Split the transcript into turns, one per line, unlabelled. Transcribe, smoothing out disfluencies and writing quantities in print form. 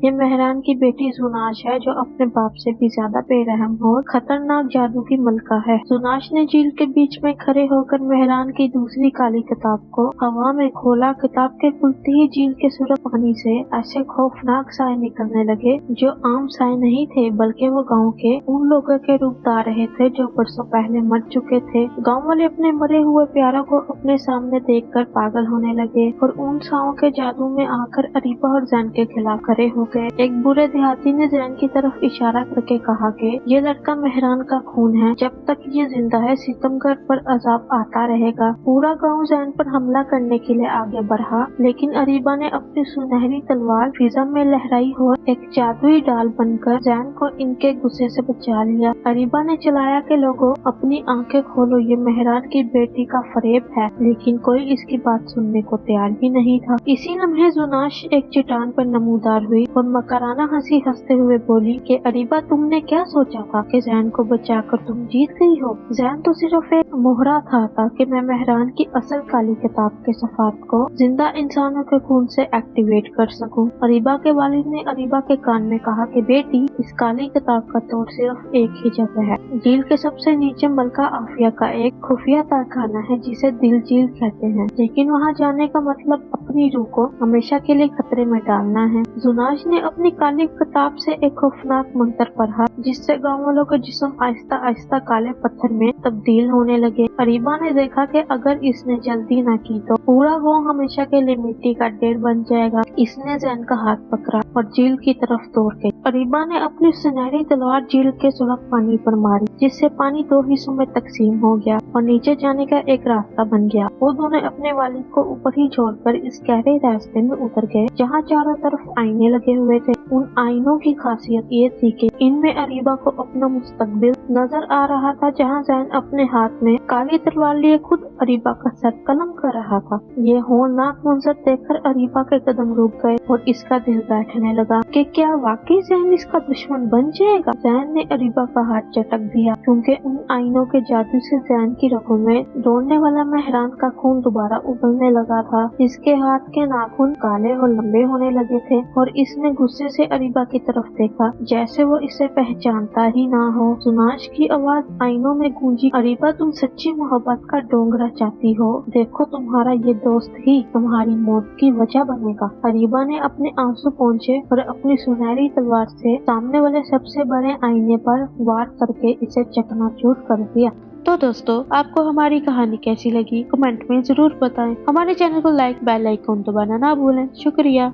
ये मेहरान की बेटी जुनाश है जो अपने बाप से भी ज्यादा बेरहम और खतरनाक जादू की मलका है। जुनाश ने झील के बीच में खड़े होकर मेहरान की दूसरी काली किताब को हवा में खोला। किताब के खुलते ही झील के सुरख पानी से ऐसे खौफनाक साए निकलने लगे जो आम साए नहीं थे, बल्कि वो गांव के उन लोगों के रूप ला रहे थे जो बरसों पहले मर चुके थे। गांव वाले अपने मरे हुए प्यारों को अपने सामने देखकर पागल होने लगे और उन साओं के जादू में आकर अरीबा और जैन के खिलाफ खड़े हो गए। एक बुरे देहाती ने जैन की तरफ इशारा करके कहा कि ये लड़का मेहरान का खून है, जब तक ये जिंदा है सितमगर पर अजाब आता रहेगा। पूरा गांव जैन पर हमला करने के लिए आगे बढ़ा, लेकिन अरीबा ने अपनी सुनहरी तलवार फिजा में लहराई और एक जादुई डाल बनकर जैन को इनके गुस्से से बचा लिया। अरीबा ने चलाया कि लोगों अपनी आंखें खोलो, ये मेहरान की बेटी का फरेब है, लेकिन कोई इसकी बात सुनने को तैयार ही नहीं था। इसी लम्हे जुनाश एक चट्टान पर नमूदार हुई और मकराना हंसी हंसते हुए बोली कि अरीबा, तुमने क्या सोचा था कि जैन को बचाकर तुम जीत गई हो? जैन तो सिर्फ एक मोहरा था ताकि मैं मेहरान की असल काली किताब के सफात को जिंदा इंसानों के खून से एक्टिवेट कर सकूं। अरीबा के वालिद ने अरीबा के कान में कहा कि बेटी, इस काली किताब का तोड़ सिर्फ एक ही जगह है। झील के सबसे नीचे मलका आफिया का एक खुफिया कारखाना है जिसे दिल झील कहते हैं, लेकिन वहाँ जाने का मतलब अपनी रूह को हमेशा के लिए खतरे में डालना है। जुनाश ने अपनी काली किताब से एक खौफनाक मंत्र पढ़ा जिससे गाँव वालों के जिस्म आहिस्ता आहिस्ता काले पत्थर में तब्दील होने लगे। अरीबा ने देखा कि अगर इसने जल्दी न की तो पूरा गाँव हमेशा के लिए मिट्टी का ढेर बन जाएगा। इसने जैन का हाथ पकड़ा और झील की तरफ दौड़ गई। अरीबा ने अपनी सुनहरी तलवार झील के सुलग पानी पर मारी, जिससे पानी दो हिस्सों में तकसीम हो गया और नीचे जाने का एक रास्ता बन गया। वो दोनों अपने वालिद को ऊपर ही छोड़कर इस गहरे रास्ते में उतर गए जहाँ चारों तरफ आईने लगे हुए थे। उन आईनों की खासियत ये थी कि इनमें अरीबा को अपना मुस्तकबिल नजर आ रहा था, जहाँ जैन अपने हाथ में काली तलवार लिए खुद अरीबा का सर कलम कर रहा था। ये होलनाक मंजर देखकर अरीबा के कदम रुक गए और इसका दिल बैठने लगा कि क्या वाकई जैन इसका दुश्मन बन जाएगा। जैन ने अरीबा का हाथ झटक दिया क्योंकि उन आईनों के जादू से जैन की रगों में दौड़ने वाला मेहरान का खून दोबारा उबलने लगा था। इसके हाथ के नाखून काले और लंबे होने लगे थे और इसने गुस्से से अरीबा की तरफ देखा जैसे वो इसे पहचानता ही ना हो। जुनाश की आवाज आईनों में गूंजी, अरीबा, तुम सच्ची मोहब्बत का डोंगरा चाहती हो? देखो, तुम्हारा ये दोस्त ही तुम्हारी मौत की वजह बनेगा। अरीबा ने अपने आंसू पोंछे और अपनी सुनहरी तलवार से सामने वाले सबसे बड़े आईने पर वार करके इसे चकनाचूर कर दिया। तो दोस्तों, आपको हमारी कहानी कैसी लगी कमेंट में जरूर बताएं। हमारे चैनल को लाइक, बेल आइकन दबाना ना भूलें। शुक्रिया।